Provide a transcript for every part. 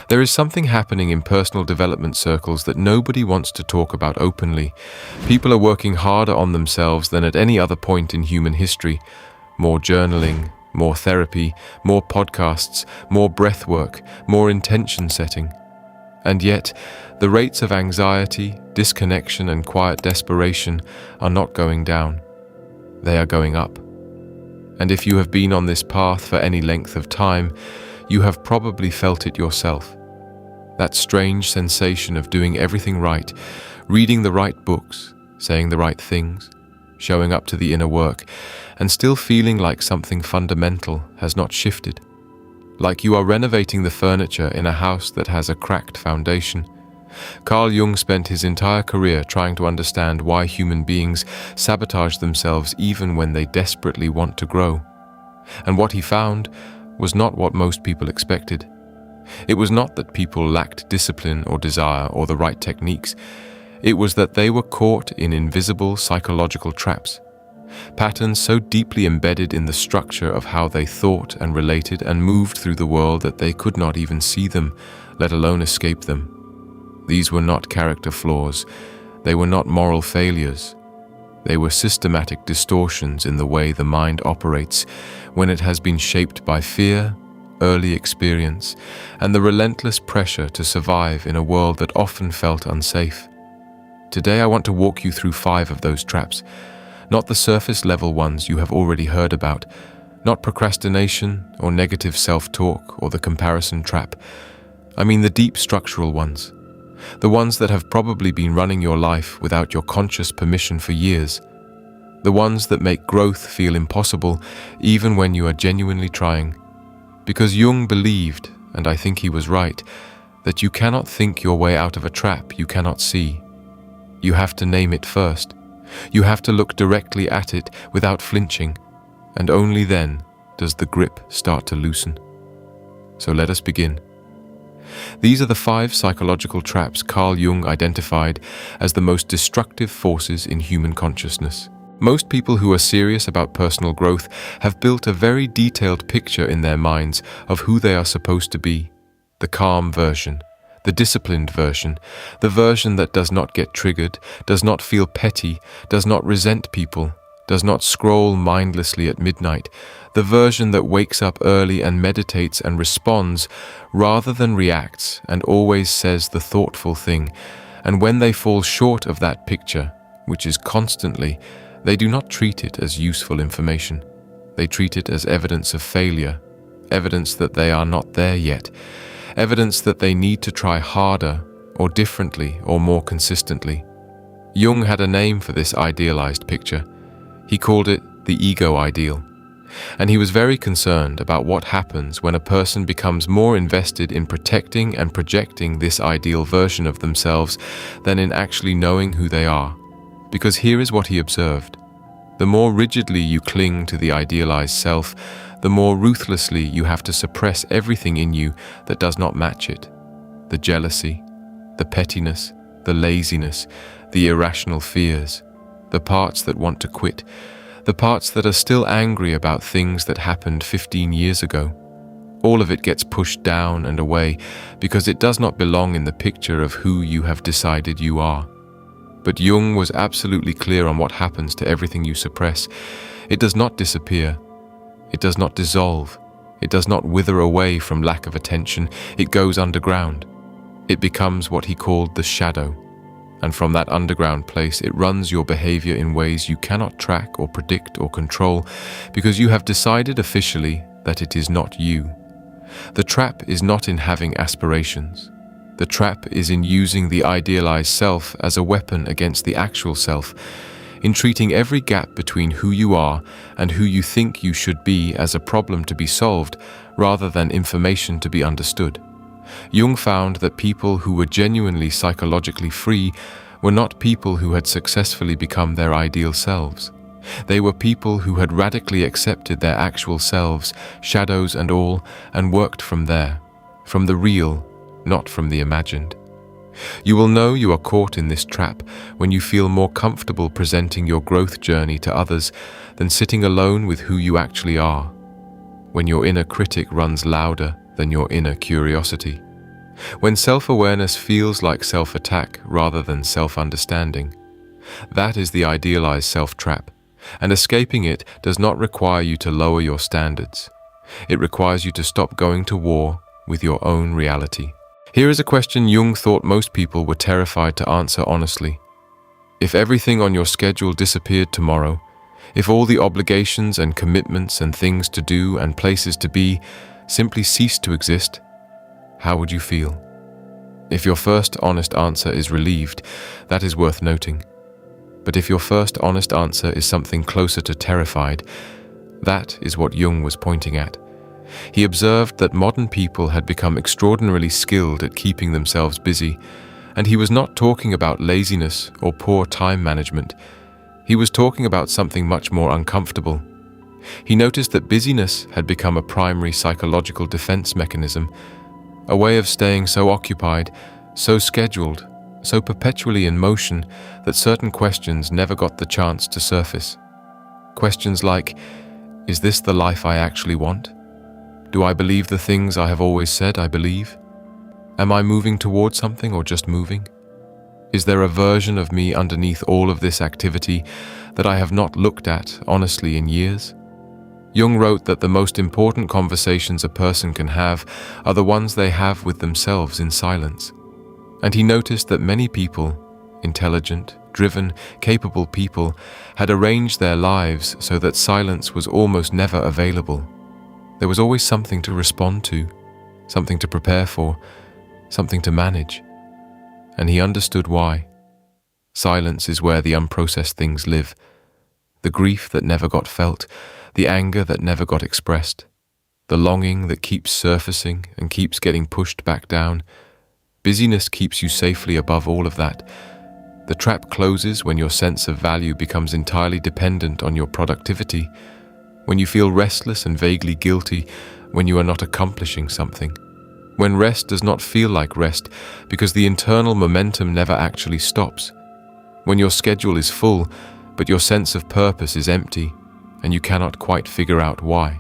There is something happening in personal development circles that nobody wants to talk about openly. People are working harder on themselves than at any other point in human history. More journaling, more therapy, more podcasts, more breath work, more intention setting. And yet, the rates of anxiety, disconnection, and quiet desperation are not going down. They are going up. And if you have been on this path for any length of time, you have probably felt it yourself. That strange sensation of doing everything right, reading the right books, saying the right things, showing up to the inner work, and still feeling like something fundamental has not shifted. Like you are renovating the furniture in a house that has a cracked foundation. Carl Jung spent his entire career trying to understand why human beings sabotage themselves even when they desperately want to grow. And what he found was not what most people expected. It was not that people lacked discipline or desire or the right techniques. It was that they were caught in invisible psychological traps. Patterns so deeply embedded in the structure of how they thought and related and moved through the world that they could not even see them, let alone escape them. These were not character flaws. They were not moral failures. They were systematic distortions in the way the mind operates when it has been shaped by fear, early experience, and the relentless pressure to survive in a world that often felt unsafe. Today I want to walk you through 5 of those traps, not the surface-level ones you have already heard about, not procrastination or negative self-talk or the comparison trap. I mean the deep structural ones. The ones that have probably been running your life without your conscious permission for years. The ones that make growth feel impossible even when you are genuinely trying. Because Jung believed, and I think he was right, that you cannot think your way out of a trap you cannot see. You have to name it first. You have to look directly at it without flinching, and only then does the grip start to loosen. So let us begin. These are the 5 psychological traps Carl Jung identified as the most destructive forces in human consciousness. Most people who are serious about personal growth have built a very detailed picture in their minds of who they are supposed to be. The calm version, the disciplined version, the version that does not get triggered, does not feel petty, does not resent people, does not scroll mindlessly at midnight, the version that wakes up early and meditates and responds rather than reacts and always says the thoughtful thing. And when they fall short of that picture, which is constantly, they do not treat it as useful information. They treat it as evidence of failure, evidence that they are not there yet, evidence that they need to try harder or differently or more consistently. Jung had a name for this idealized picture. He called it the ego ideal. And he was very concerned about what happens when a person becomes more invested in protecting and projecting this ideal version of themselves than in actually knowing who they are. Because here is what he observed. The more rigidly you cling to the idealized self, the more ruthlessly you have to suppress everything in you that does not match it. The jealousy, the pettiness, the laziness, the irrational fears, the parts that want to quit, the parts that are still angry about things that happened 15 years ago. All of it gets pushed down and away because it does not belong in the picture of who you have decided you are. But Jung was absolutely clear on what happens to everything you suppress. It does not disappear. It does not dissolve. It does not wither away from lack of attention. It goes underground. It becomes what he called the shadow. And from that underground place, it runs your behavior in ways you cannot track or predict or control because you have decided officially that it is not you. The trap is not in having aspirations. The trap is in using the idealized self as a weapon against the actual self, in treating every gap between who you are and who you think you should be as a problem to be solved rather than information to be understood. Jung found that people who were genuinely psychologically free were not people who had successfully become their ideal selves. They were people who had radically accepted their actual selves, shadows and all, and worked from there, from the real, not from the imagined. You will know you are caught in this trap when you feel more comfortable presenting your growth journey to others than sitting alone with who you actually are, when your inner critic runs louder than your inner curiosity. When self-awareness feels like self-attack rather than self-understanding. That is the idealized self-trap, and escaping it does not require you to lower your standards. It requires you to stop going to war with your own reality. Here is a question Jung thought most people were terrified to answer honestly. If everything on your schedule disappeared tomorrow, if all the obligations and commitments and things to do and places to be simply ceased to exist, how would you feel? If your first honest answer is relieved, that is worth noting. But if your first honest answer is something closer to terrified, that is what Jung was pointing at. He observed that modern people had become extraordinarily skilled at keeping themselves busy, and he was not talking about laziness or poor time management. He was talking about something much more uncomfortable. He noticed that busyness had become a primary psychological defense mechanism, a way of staying so occupied, so scheduled, so perpetually in motion that certain questions never got the chance to surface. Questions like, is this the life I actually want? Do I believe the things I have always said I believe? Am I moving towards something or just moving? Is there a version of me underneath all of this activity that I have not looked at honestly in years? Jung wrote that the most important conversations a person can have are the ones they have with themselves in silence. And he noticed that many people, intelligent, driven, capable people, had arranged their lives so that silence was almost never available. There was always something to respond to, something to prepare for, something to manage. And he understood why. Silence is where the unprocessed things live. The grief that never got felt, the anger that never got expressed, the longing that keeps surfacing and keeps getting pushed back down. Busyness keeps you safely above all of that. The trap closes when your sense of value becomes entirely dependent on your productivity, when you feel restless and vaguely guilty when you are not accomplishing something, when rest does not feel like rest because the internal momentum never actually stops, when your schedule is full but your sense of purpose is empty and you cannot quite figure out why.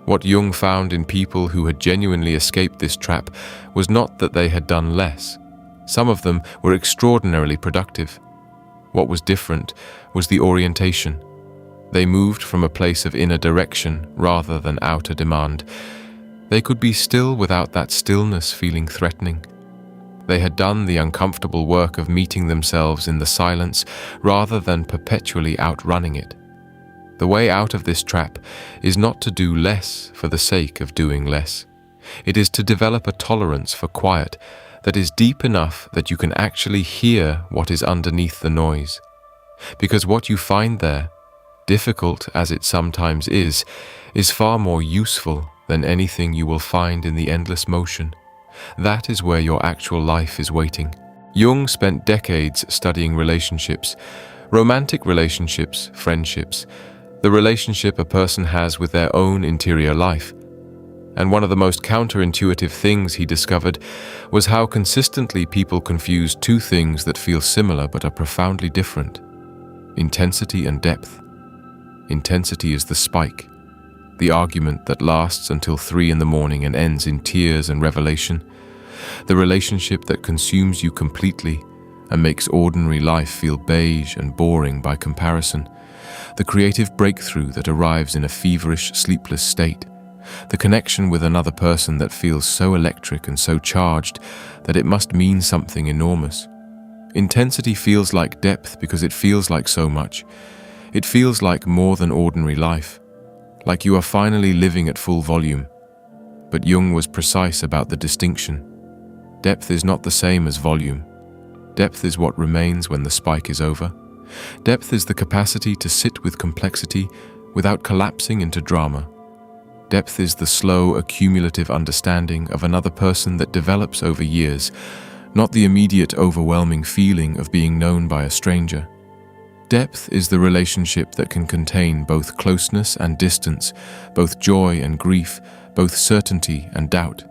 What Jung found in people who had genuinely escaped this trap was not that they had done less. Some of them were extraordinarily productive. What was different was the orientation. They moved from a place of inner direction rather than outer demand. They could be still without that stillness feeling threatening. They had done the uncomfortable work of meeting themselves in the silence rather than perpetually outrunning it. The way out of this trap is not to do less for the sake of doing less. It is to develop a tolerance for quiet that is deep enough that you can actually hear what is underneath the noise. Because what you find there, difficult as it sometimes is far more useful than anything you will find in the endless motion. That is where your actual life is waiting. Jung spent decades studying relationships, romantic relationships, friendships, the relationship a person has with their own interior life. And one of the most counterintuitive things he discovered was how consistently people confuse two things that feel similar but are profoundly different: intensity and depth. Intensity is the spike, the argument that lasts until 3 a.m. and ends in tears and revelation, the relationship that consumes you completely and makes ordinary life feel beige and boring by comparison, the creative breakthrough that arrives in a feverish, sleepless state, the connection with another person that feels so electric and so charged that it must mean something enormous. Intensity feels like depth because it feels like so much. It feels like more than ordinary life, like you are finally living at full volume. But Jung was precise about the distinction. Depth is not the same as volume. Depth is what remains when the spike is over. Depth is the capacity to sit with complexity without collapsing into drama. Depth is the slow, accumulative understanding of another person that develops over years, not the immediate, overwhelming feeling of being known by a stranger. Depth is the relationship that can contain both closeness and distance, both joy and grief, both certainty and doubt.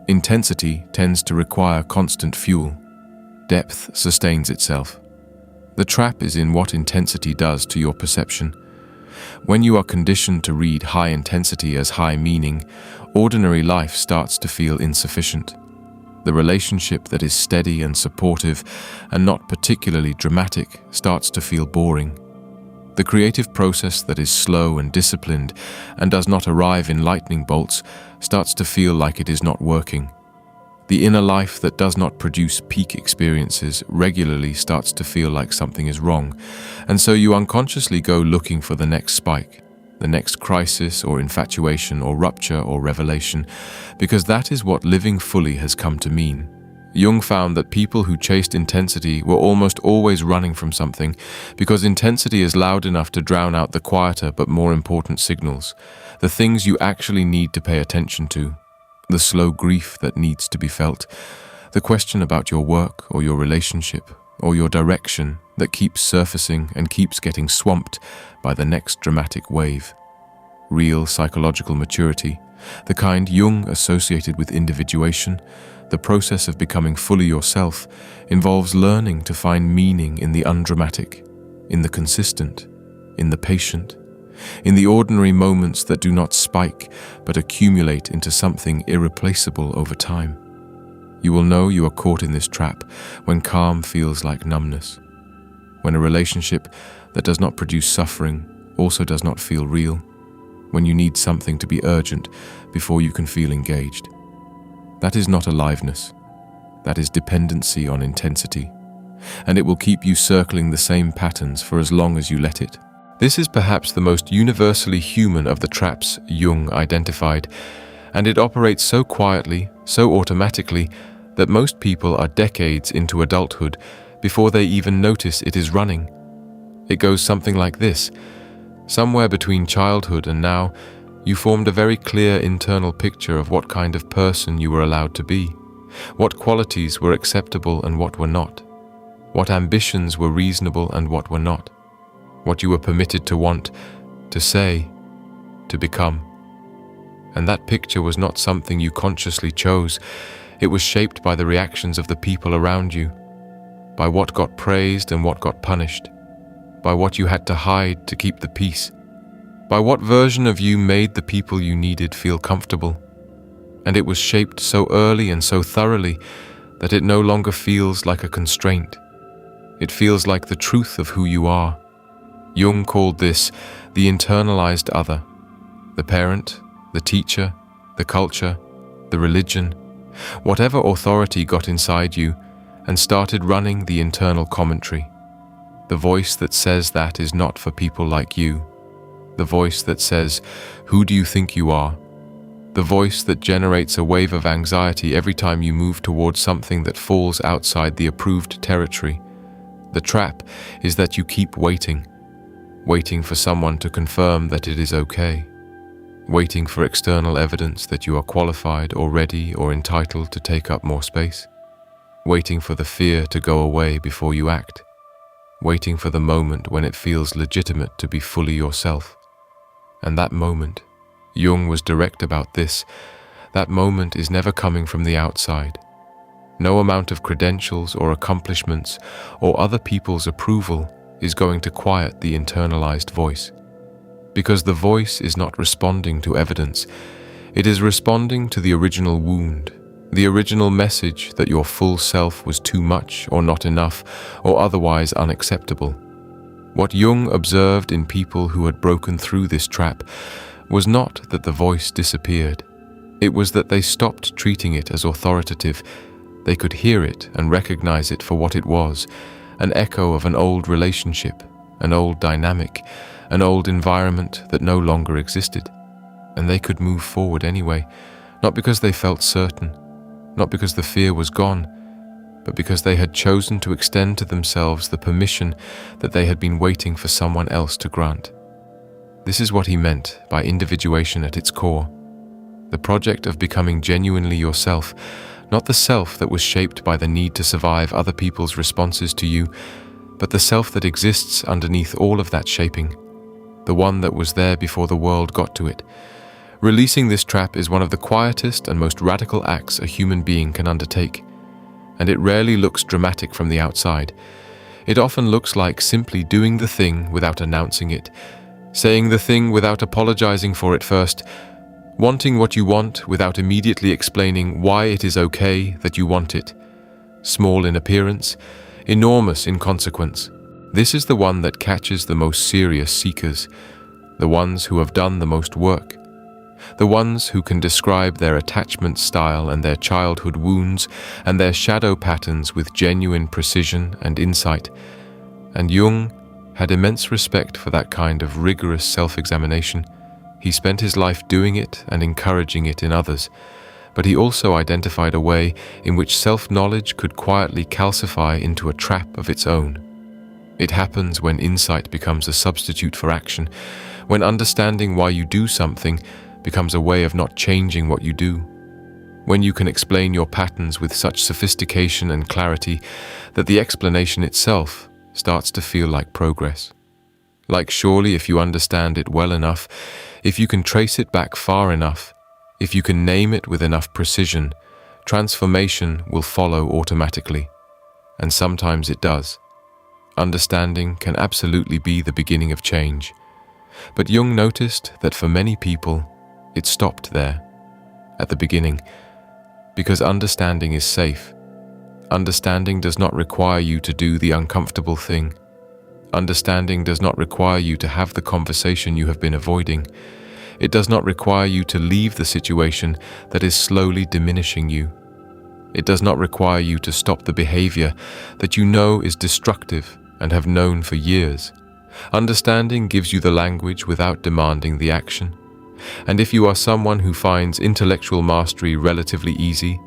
Intensity tends to require constant fuel. Depth sustains itself. The trap is in what intensity does to your perception. When you are conditioned to read high intensity as high meaning, ordinary life starts to feel insufficient. The relationship that is steady and supportive and not particularly dramatic starts to feel boring. The creative process that is slow and disciplined and does not arrive in lightning bolts starts to feel like it is not working. The inner life that does not produce peak experiences regularly starts to feel like something is wrong, and so you unconsciously go looking for the next spike, the next crisis or infatuation or rupture or revelation, because that is what living fully has come to mean. Jung found that people who chased intensity were almost always running from something, because intensity is loud enough to drown out the quieter but more important signals, the things you actually need to pay attention to, the slow grief that needs to be felt, the question about your work or your relationship or your direction that keeps surfacing and keeps getting swamped by the next dramatic wave. Real psychological maturity, the kind Jung associated with individuation, the process of becoming fully yourself, involves learning to find meaning in the undramatic, in the consistent, in the patient, in the ordinary moments that do not spike but accumulate into something irreplaceable over time. You will know you are caught in this trap when calm feels like numbness, when a relationship that does not produce suffering also does not feel real, when you need something to be urgent before you can feel engaged. That is not aliveness. That is dependency on intensity, and it will keep you circling the same patterns for as long as you let it. This is perhaps the most universally human of the traps Jung identified, and it operates so quietly, so automatically, that most people are decades into adulthood before they even notice it is running. It goes something like this. Somewhere between childhood and now, you formed a very clear internal picture of what kind of person you were allowed to be, what qualities were acceptable and what were not, what ambitions were reasonable and what were not, what you were permitted to want, to say, to become. And that picture was not something you consciously chose. It was shaped by the reactions of the people around you, by what got praised and what got punished, by what you had to hide to keep the peace, by what version of you made the people you needed feel comfortable. And it was shaped so early and so thoroughly that it no longer feels like a constraint. It feels like the truth of who you are. Jung called this the internalized other, the parent, the teacher, the culture, the religion, whatever authority got inside you and started running the internal commentary. The voice that says that is not for people like you. The voice that says, "Who do you think you are?" The voice that generates a wave of anxiety every time you move towards something that falls outside the approved territory. The trap is that you keep waiting for someone to confirm that it is okay, waiting for external evidence that you are qualified or ready or entitled to take up more space, waiting for the fear to go away before you act, waiting for the moment when it feels legitimate to be fully yourself. And that moment, Jung was direct about this, that moment is never coming from the outside. No amount of credentials or accomplishments or other people's approval is going to quiet the internalized voice. Because the voice is not responding to evidence, it is responding to the original wound, the original message that your full self was too much or not enough or otherwise unacceptable. What Jung observed in people who had broken through this trap was not that the voice disappeared. It was that they stopped treating it as authoritative. They could hear it and recognize it for what it was, an echo of an old relationship, an old dynamic, an old environment that no longer existed. And they could move forward anyway, not because they felt certain, not because the fear was gone, but because they had chosen to extend to themselves the permission that they had been waiting for someone else to grant. This is what he meant by individuation at its core. The project of becoming genuinely yourself, not the self that was shaped by the need to survive other people's responses to you, but the self that exists underneath all of that shaping, the one that was there before the world got to it. Releasing this trap is one of the quietest and most radical acts a human being can undertake, and it rarely looks dramatic from the outside. It often looks like simply doing the thing without announcing it, saying the thing without apologizing for it first, Wanting what you want without immediately explaining why it is okay that you want it. Small in appearance, enormous in consequence. This is the one that catches the most serious seekers, the ones who have done the most work, the ones who can describe their attachment style and their childhood wounds and their shadow patterns with genuine precision and insight. And Jung had immense respect for that kind of rigorous self-examination. He spent his life doing it and encouraging it in others, but he also identified a way in which self-knowledge could quietly calcify into a trap of its own. It happens when insight becomes a substitute for action, when understanding why you do something becomes a way of not changing what you do, when you can explain your patterns with such sophistication and clarity that the explanation itself starts to feel like progress. Like surely if you understand it well enough, if you can trace it back far enough, if you can name it with enough precision, transformation will follow automatically. And sometimes it does. Understanding can absolutely be the beginning of change. But Jung noticed that for many people, it stopped there, at the beginning, because understanding is safe. Understanding does not require you to do the uncomfortable thing. Understanding does not require you to have the conversation you have been avoiding. It does not require you to leave the situation that is slowly diminishing you. It does not require you to stop the behavior that you know is destructive and have known for years. Understanding gives you the language without demanding the action. And if you are someone who finds intellectual mastery relatively easy,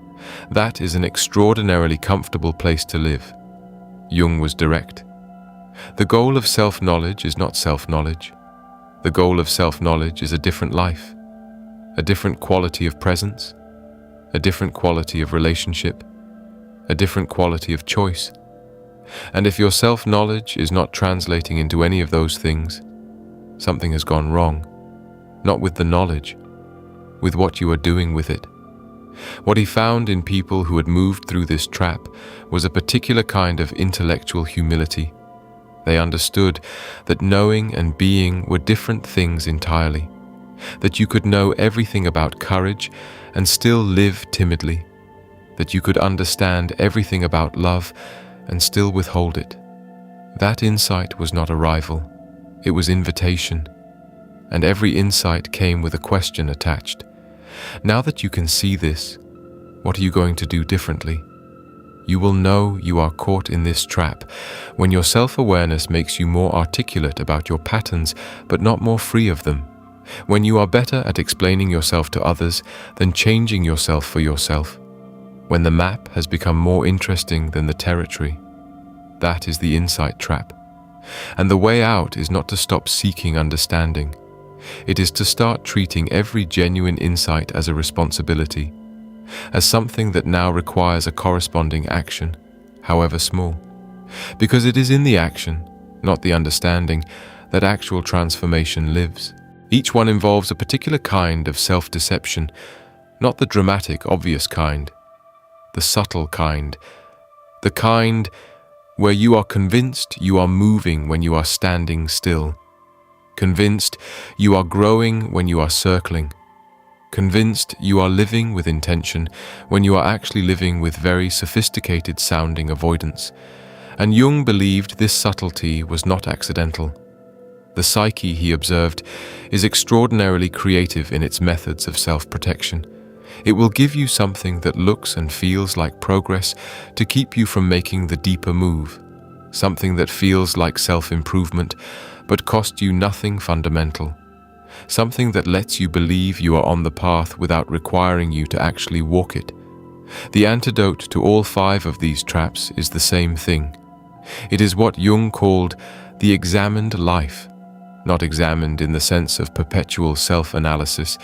that is an extraordinarily comfortable place to live. Jung was direct. The goal of self-knowledge is not self-knowledge. The goal of self-knowledge is a different life, a different quality of presence, a different quality of relationship, a different quality of choice. And if your self-knowledge is not translating into any of those things, something has gone wrong. Not with the knowledge, with what you are doing with it. What he found in people who had moved through this trap was a particular kind of intellectual humility. They understood that knowing and being were different things entirely, that you could know everything about courage and still live timidly, that you could understand everything about love and still withhold it. That insight was not arrival, it was invitation. And every insight came with a question attached. Now that you can see this, what are you going to do differently? You will know you are caught in this trap when your self-awareness makes you more articulate about your patterns but not more free of them, when you are better at explaining yourself to others than changing yourself for yourself, when the map has become more interesting than the territory. That is the insight trap. And the way out is not to stop seeking understanding. It is to start treating every genuine insight as a responsibility, as something that now requires a corresponding action, however small. Because it is in the action, not the understanding, that actual transformation lives. Each one involves a particular kind of self-deception, not the dramatic, obvious kind, the subtle kind, the kind where you are convinced you are moving when you are standing still. Convinced you are growing when you are circling. Convinced you are living with intention when you are actually living with very sophisticated sounding avoidance. And Jung believed this subtlety was not accidental. The psyche, he observed, is extraordinarily creative in its methods of self-protection. It will give you something that looks and feels like progress to keep you from making the deeper move, something that feels like self-improvement but cost you nothing fundamental, something that lets you believe you are on the path without requiring you to actually walk it. The antidote to all 5 of these traps is the same thing. It is what Jung called the examined life, not examined in the sense of perpetual self-analysis,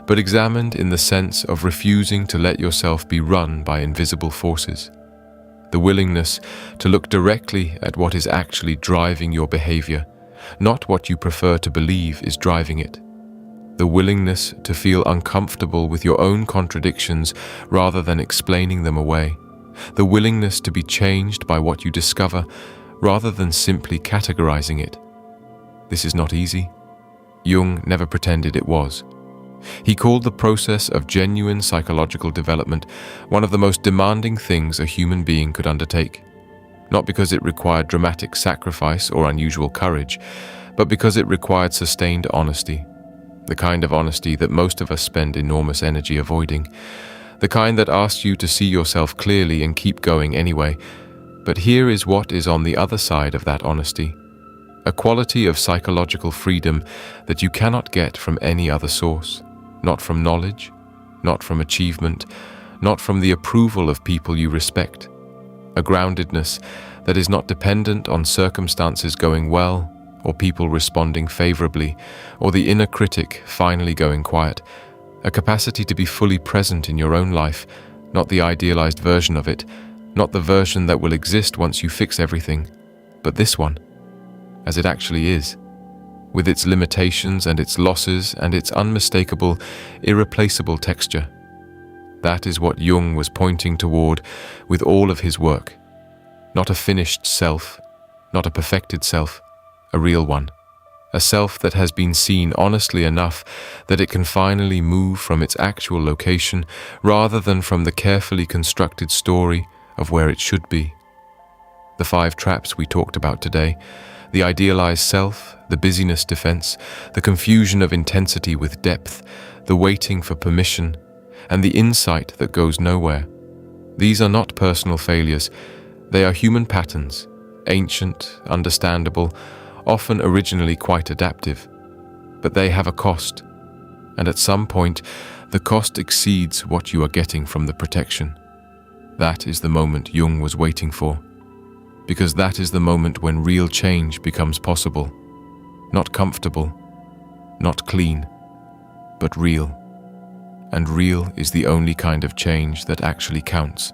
but examined in the sense of refusing to let yourself be run by invisible forces. The willingness to look directly at what is actually driving your behavior, not what you prefer to believe is driving it. The willingness to feel uncomfortable with your own contradictions rather than explaining them away. The willingness to be changed by what you discover rather than simply categorizing it. This is not easy. Jung never pretended it was. He called the process of genuine psychological development one of the most demanding things a human being could undertake, not because it required dramatic sacrifice or unusual courage, but because it required sustained honesty, the kind of honesty that most of us spend enormous energy avoiding, the kind that asks you to see yourself clearly and keep going anyway. But here is what is on the other side of that honesty: a quality of psychological freedom that you cannot get from any other source, not from knowledge, not from achievement, not from the approval of people you respect. A groundedness that is not dependent on circumstances going well, or people responding favorably, or the inner critic finally going quiet. A capacity to be fully present in your own life, not the idealized version of it, not the version that will exist once you fix everything, but this one, as it actually is, with its limitations and its losses and its unmistakable, irreplaceable texture. That is what Jung was pointing toward with all of his work. Not a finished self, not a perfected self, a real one. A self that has been seen honestly enough that it can finally move from its actual location rather than from the carefully constructed story of where it should be. The 5 traps we talked about today, the idealized self, the busyness defense, the confusion of intensity with depth, the waiting for permission, and the insight that goes nowhere. These are not personal failures. They are human patterns, ancient, understandable, often originally quite adaptive. But they have a cost, and at some point, the cost exceeds what you are getting from the protection. That is the moment Jung was waiting for, because that is the moment when real change becomes possible. Not comfortable, not clean, but real. And real is the only kind of change that actually counts.